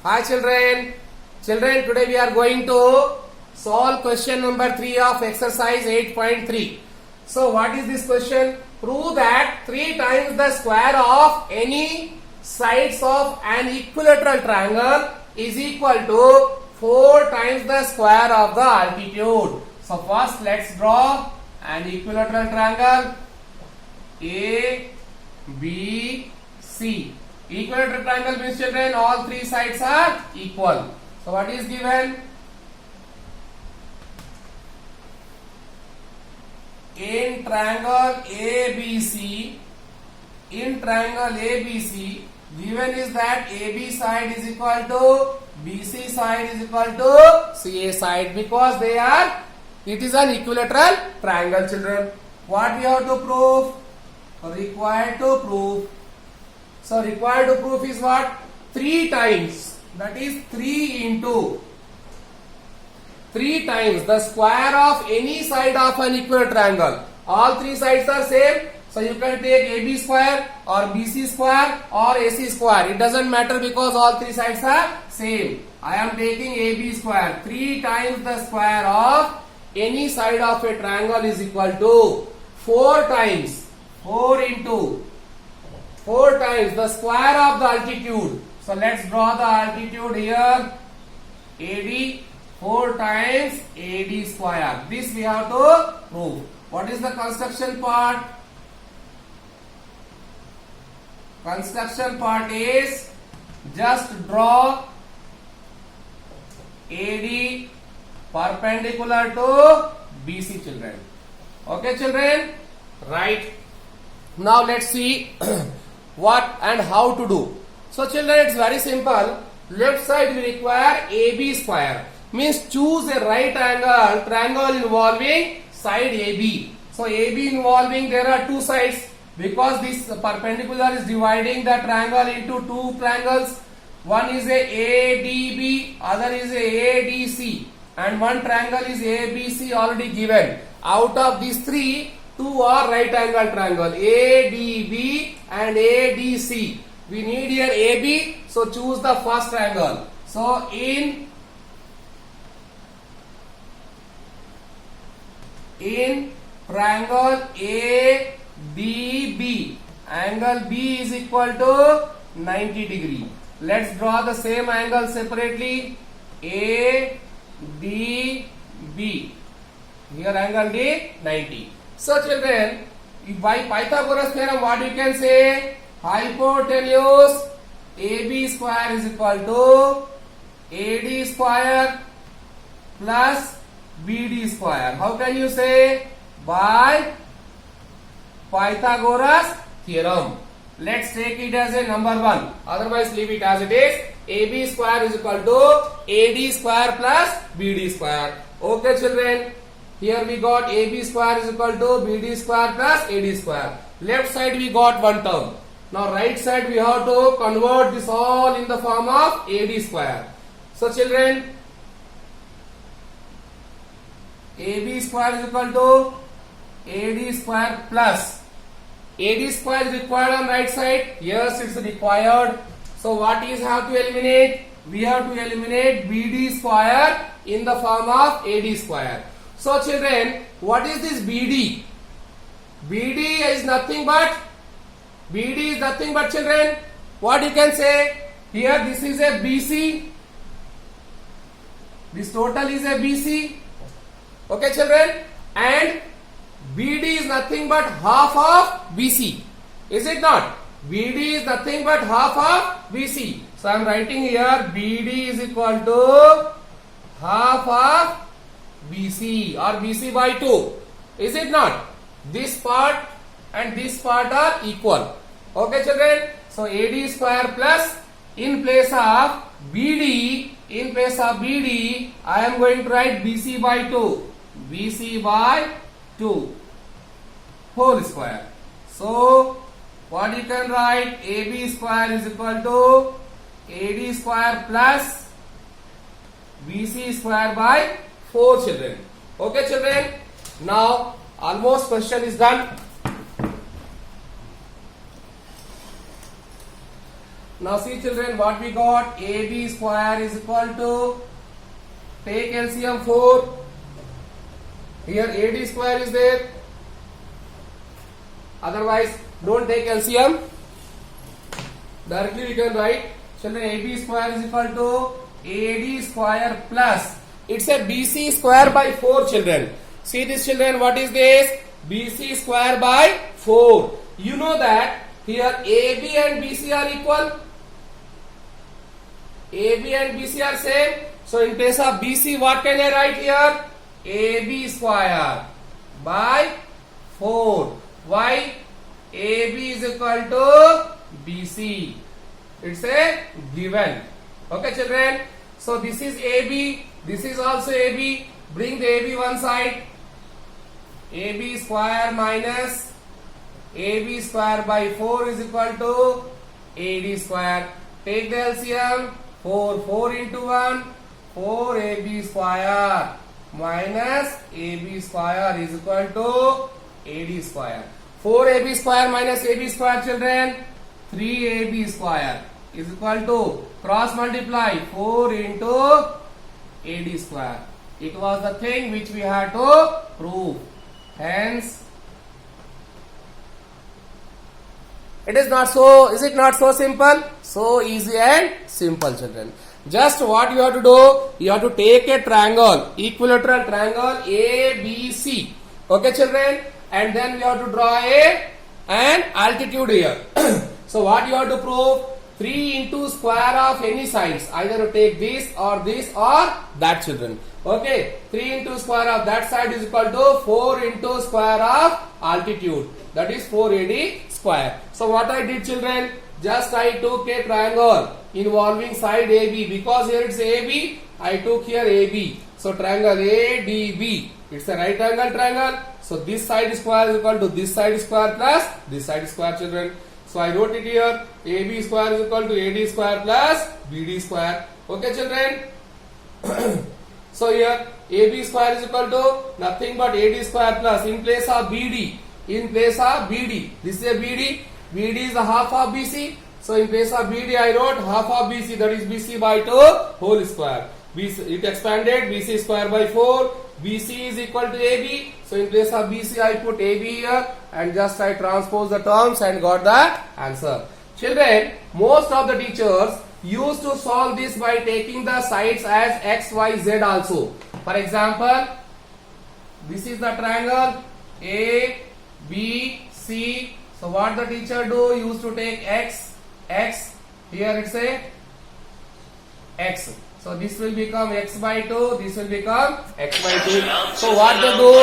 Hi children. Children, today we are going to solve question number 3 of exercise 8.3. So what is this question? Prove that 3 times the square of any sides of an equilateral triangle is equal to 4 times the square of the altitude. So first let's draw an equilateral triangle A, B, C. Equilateral triangle means, children, all 3 sides are equal. So what is given? In triangle ABC, given is that AB side is equal to BC side is equal to CA side, because it is an equilateral triangle, children. What we have to prove? Required to prove. So required to prove is what? 3 times. That is 3 times the square of any side of an equilateral triangle. All 3 sides are same. So you can take AB square or BC square or AC square. It doesn't matter because all 3 sides are same. I am taking AB square. 3 times the square of any side of a triangle is equal to 4 times. 4 times the square of the altitude. So let's draw the altitude here. AD, 4 times AD square. This we have to prove. What is the construction part? Construction part is just draw AD perpendicular to BC, children. Okay, children? Right. Now let's see what and how to do. So children, it's very simple. Left side we require AB square. Means choose a right angle triangle involving side AB. So AB involving, there are 2 sides, because this perpendicular is dividing the triangle into 2 triangles. One is a ADB, other is a ADC, and one triangle is ABC already given. Out of these 3, 2 are right angle triangle, ADB and ADC. We need here AB, so choose the first triangle. So in triangle ADB, angle B is equal to 90 degree. Let's draw the same angle separately. ADB. Here angle D 90. So children, by Pythagoras theorem, what you can say? Hypotenuse AB square is equal to AD square plus BD square. How can you say? By Pythagoras theorem. Let's take it as a number 1. Otherwise leave it as it is. AB square is equal to AD square plus BD square. Okay, children. Here we got AB square is equal to BD square plus AD square. Left side we got one term. Now right side we have to convert this all in the form of AD square. So children, AB square is equal to AD square plus AD square is required on right side. Yes, it's required. So what is have to eliminate? We have to eliminate BD square in the form of AD square. So children, what is this BD? BD is nothing but children, what you can say? Here this is a BC. This total is a BC. Okay, children? And BD is nothing but half of BC. Is it not? BD is nothing but half of BC. So I am writing here BD is equal to half of BC or BC by 2. Is it not? This part and this part are equal. Okay, children? So AD square plus in place of BD, I am going to write BC by 2. BC by 2 whole square. So what you can write? AB square is equal to AD square plus BC square by 4, children. Okay, children? Now almost question is done. Now see children, what we got? AB square is equal to, take LCM 4. Here AD square is there. Otherwise, don't take LCM. Directly we can write, children, AB square is equal to AD square plus, it's a BC square by 4 children. See this children, what is this? BC square by 4. You know that here AB and BC are equal. AB and BC are same. So in place of BC, what can I write here? AB square by 4. Why? AB is equal to BC. It's a given. Okay children. So this is AB. This is also AB. Bring the AB one side. AB square minus AB square by 4 is equal to AD square. Take the LCM. 4 into 1. 4 AB square minus AB square is equal to AD square. 4 AB square minus AB square children. 3 AB square is equal to, cross multiply, 4 into AD square. It was the thing which we had to prove. Hence, it is not so, is it not so simple? So easy and simple children. Just what you have to do, you have to take a triangle, equilateral triangle ABC. Okay children? And then we have to draw an altitude here. So what you have to prove? 3 into square of any sides. Either you take this or that children. Okay. 3 into square of that side is equal to 4 into square of altitude. That is 4 AD square. So what I did children? Just I took a triangle involving side AB. Because here it's AB, I took here AB. So triangle ADB. It's a right angle triangle. So this side square is equal to this side square plus this side square children. So I wrote it here, AB square is equal to AD square plus BD square. Okay children? So here AB square is equal to nothing but AD square plus, in place of BD, this is a BD, BD is the half of BC. So in place of BD I wrote half of BC, that is BC by 2 whole square. BC, it expanded, BC square by 4, BC is equal to AB. So in place of BC I put AB here and just I transpose the terms and got the answer. Children, most of the teachers used to solve this by taking the sides as X, Y, Z also. For example, this is the triangle A, B, C. So what the teacher do? Used to take X, here it's a X. So this will become X by 2, this will become X by 2. So what they do?